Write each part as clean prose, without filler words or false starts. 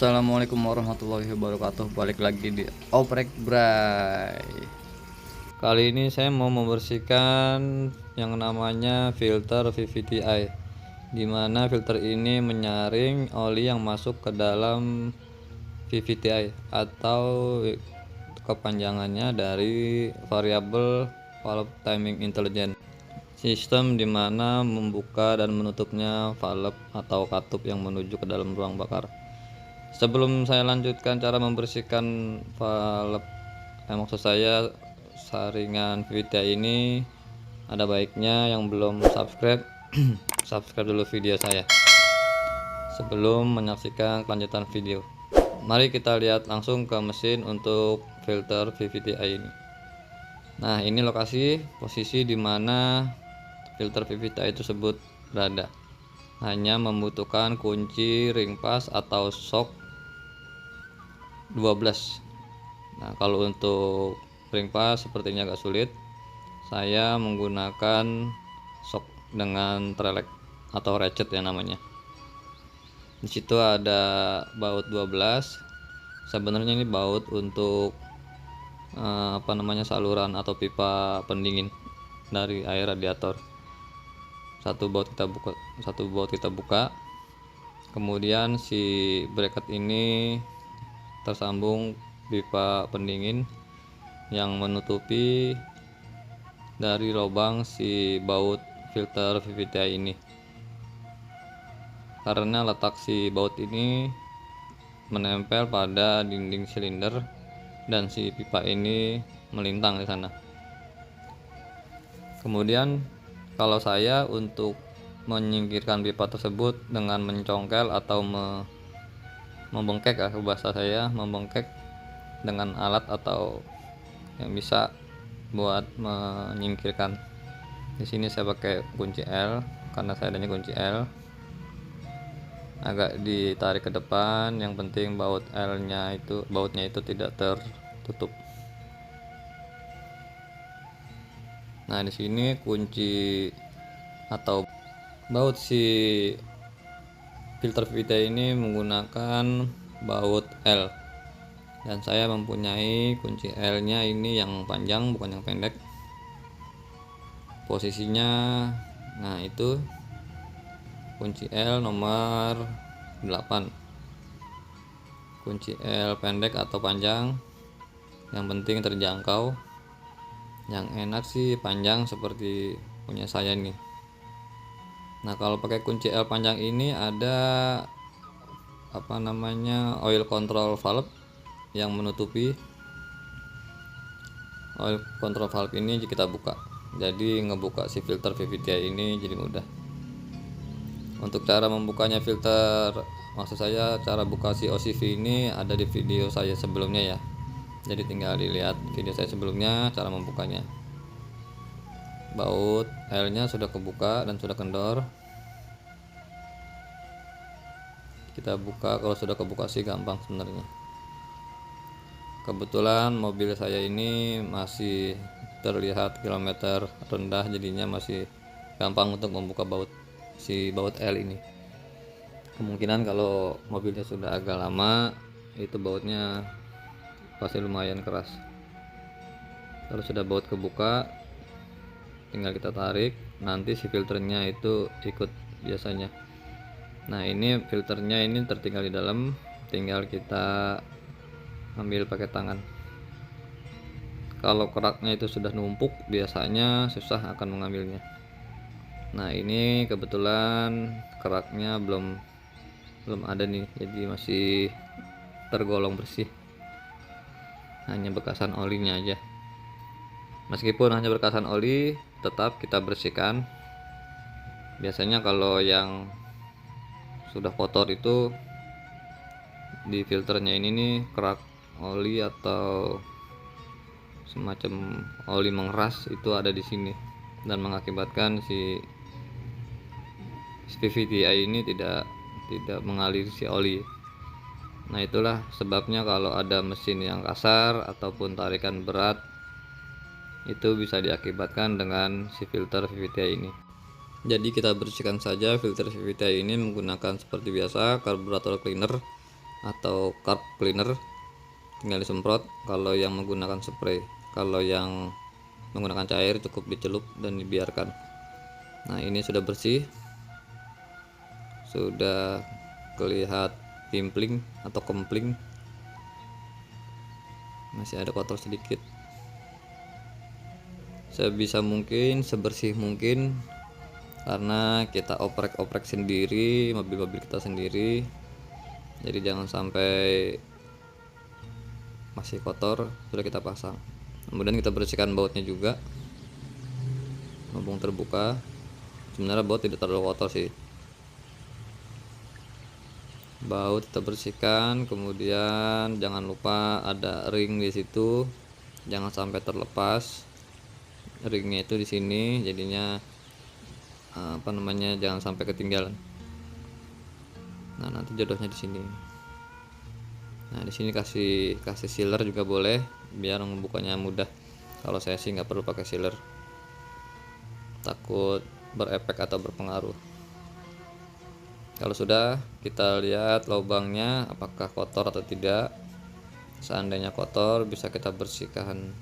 Assalamualaikum warahmatullahi wabarakatuh. Balik lagi di Oprek Bray. Kali ini saya mau membersihkan yang namanya filter VVTi, dimana filter ini menyaring oli yang masuk ke dalam VVTi atau kepanjangannya dari variabel valve timing intelligent, sistem dimana membuka dan menutupnya valve atau katup yang menuju ke dalam ruang bakar. Sebelum saya lanjutkan cara membersihkan valve, maksud saya saringan VVTi ini, ada baiknya yang belum subscribe subscribe dulu video saya sebelum menyaksikan kelanjutan video. Mari kita lihat langsung ke mesin untuk filter VVTi ini. Nah, ini lokasi posisi di mana filter VVTi tersebut berada. Hanya membutuhkan kunci ring pas atau shock 12. Nah, kalau untuk ring pas sepertinya agak sulit. Saya menggunakan shock dengan trelek atau ratchet ya namanya. Di situ ada baut 12. Sebenarnya ini baut untuk saluran atau pipa pendingin dari air radiator. Satu baut kita buka. Kemudian si bracket ini tersambung pipa pendingin yang menutupi dari lubang si baut filter VVTi ini. Karena letak si baut ini menempel pada dinding silinder dan si pipa ini melintang di sana. Kemudian kalau saya untuk menyingkirkan pipa tersebut dengan mencongkel atau membengkek, bahasa saya membengkek dengan alat atau yang bisa buat menyingkirkan. Di sini saya pakai kunci L karena saya adanya kunci L. Agak ditarik ke depan, yang penting bautnya itu tidak tertutup. Nah, di sini kunci atau baut si filter VVTi ini menggunakan baut L, dan saya mempunyai kunci L nya ini yang panjang bukan yang pendek. Posisinya, nah itu kunci L nomor 8. Kunci L pendek atau panjang, yang penting terjangkau. Yang enak sih panjang seperti punya saya nih. Nah, kalau pakai kunci L panjang ini ada oil control valve yang menutupi. Oil control valve ini kita buka, jadi ngebuka si filter VVTi ini jadi mudah. Untuk cara membukanya filter, maksud saya cara buka si OCV ini ada di video saya sebelumnya ya, jadi tinggal dilihat video saya sebelumnya cara membukanya. Baut L nya sudah kebuka dan sudah kendor. Kita buka, kalau sudah kebuka sih gampang sebenarnya. Kebetulan mobil saya ini masih terlihat kilometer rendah, jadinya masih gampang untuk membuka baut L ini. Kemungkinan kalau mobilnya sudah agak lama, itu bautnya pasti lumayan keras. Kalau sudah baut kebuka, tinggal kita tarik, nanti si filternya itu ikut biasanya. Nah, ini filternya ini tertinggal di dalam, tinggal kita ambil pakai tangan. Kalau keraknya itu sudah numpuk, biasanya susah akan mengambilnya. Nah, ini kebetulan keraknya belum ada nih, jadi masih tergolong bersih. Hanya bekasan olinya aja. Meskipun hanya bekasan oli, tetap kita bersihkan. Biasanya kalau yang sudah kotor itu di filternya ini nih kerak oli atau semacam oli mengeras itu ada di sini dan mengakibatkan si VVTi ini tidak mengalir si oli. Nah, itulah sebabnya kalau ada mesin yang kasar ataupun tarikan berat, itu bisa diakibatkan dengan si filter VVTi ini. Jadi kita bersihkan saja filter VVTi ini menggunakan seperti biasa karburator cleaner atau carb cleaner, tinggal disemprot. Kalau yang menggunakan spray, kalau yang menggunakan cair cukup dicelup dan dibiarkan. Nah, ini sudah bersih, sudah kelihatan pimpling atau kempling, masih ada kotor sedikit. Sebisa mungkin, sebersih mungkin, karena kita oprek-oprek sendiri mobil-mobil kita sendiri, jadi jangan sampai masih kotor sudah kita pasang. Kemudian kita bersihkan bautnya juga, mumpung terbuka. Sebenarnya baut tidak terlalu kotor sih. Baut kita bersihkan, kemudian jangan lupa ada ring di situ, jangan sampai terlepas. Ringnya itu di sini, jadinya jangan sampai ketinggalan. Nah, nanti jodohnya di sini. Nah, di sini kasih sealer juga boleh, biar membukanya mudah. Kalau saya sih nggak perlu pakai sealer, takut berefek atau berpengaruh. Kalau sudah, kita lihat lubangnya apakah kotor atau tidak. Seandainya kotor, bisa kita bersihkan.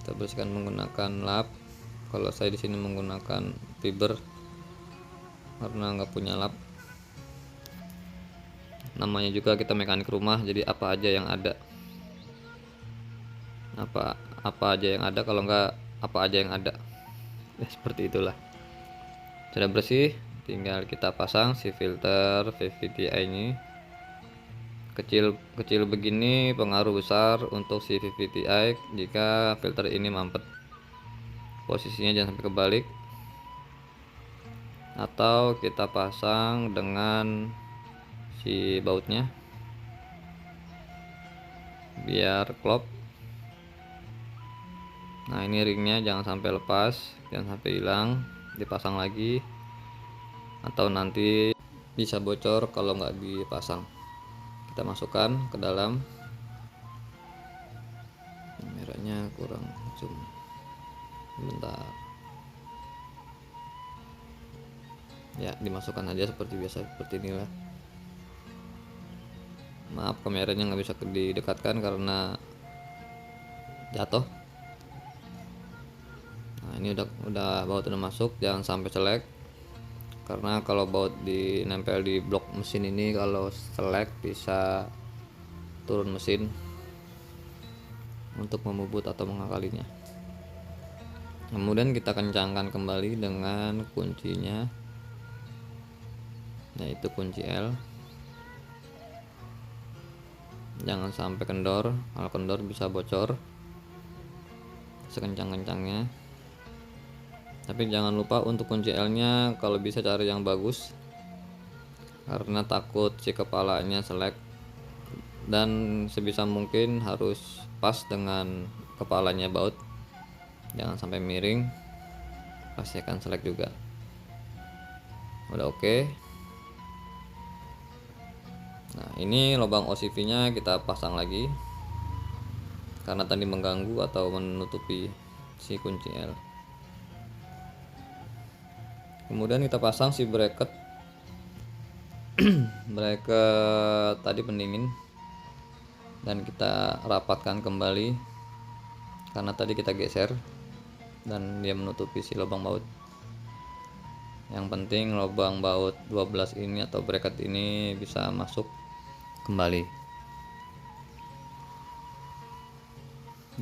Kita bersihkan menggunakan lap. Kalau saya di sini menggunakan fiber karena nggak punya lap. Namanya juga kita mekanik rumah, jadi apa aja yang ada. Apa aja yang ada, kalau nggak apa aja yang ada. Ya, seperti itulah. Sudah bersih, tinggal kita pasang si filter VVTi ini. Kecil begini pengaruh besar untuk si VVTi jika filter ini mampet. Posisinya jangan sampai kebalik, atau kita pasang dengan si bautnya biar klop. Nah, ini ringnya jangan sampai lepas, jangan sampai hilang, dipasang lagi, atau nanti bisa bocor kalau nggak dipasang. Kita masukkan ke dalam. Merahnya kurang zoom, bentar ya, dimasukkan aja seperti biasa, seperti inilah. Maaf, kameranya nggak bisa didekatkan karena jatuh. Nah, ini udah baut udah masuk, jangan sampai selek, karena kalau baut nempel di blok mesin ini, kalau selek bisa turun mesin untuk membubut atau mengakalinya. Kemudian kita kencangkan kembali dengan kuncinya, yaitu kunci L. Jangan sampai kendor, kalau kendor bisa bocor sekencang-kencangnya. Tapi jangan lupa untuk kunci L nya kalau bisa cari yang bagus, karena takut si kepalanya selek, dan sebisa mungkin harus pas dengan kepalanya baut, jangan sampai miring, pasti akan selek juga. Udah oke. Nah, ini lubang OCV nya kita pasang lagi karena tadi mengganggu atau menutupi si kunci L. Kemudian kita pasang si bracket bracket tadi pendingin, dan kita rapatkan kembali karena tadi kita geser dan dia menutupi si lubang baut. Yang penting lubang baut 12 ini atau bracket ini bisa masuk kembali,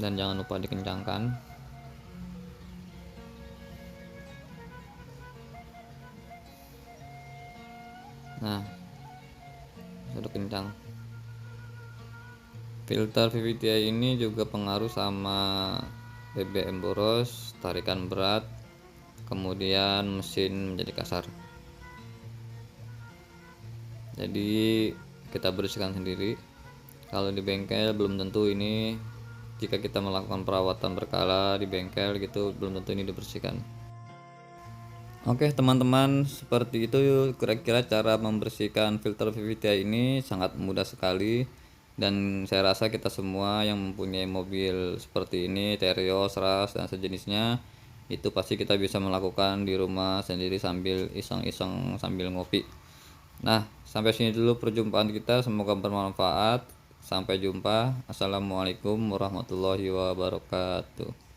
dan jangan lupa dikencangkan. Nah, sudah kencang. Filter VVTi ini juga pengaruh sama BBM boros, tarikan berat, kemudian mesin menjadi kasar. Jadi kita bersihkan sendiri. Kalau di bengkel belum tentu ini, jika kita melakukan perawatan berkala di bengkel gitu, belum tentu ini dibersihkan. Oke teman-teman, seperti itu kira-kira cara membersihkan filter VVTi ini, sangat mudah sekali. Dan saya rasa kita semua yang mempunyai mobil seperti ini, Terios, Ras, dan sejenisnya, Itu pasti kita bisa melakukan di rumah sendiri sambil iseng-iseng sambil ngopi. Nah, sampai sini dulu perjumpaan kita, semoga bermanfaat. Sampai jumpa. Assalamualaikum warahmatullahi wabarakatuh.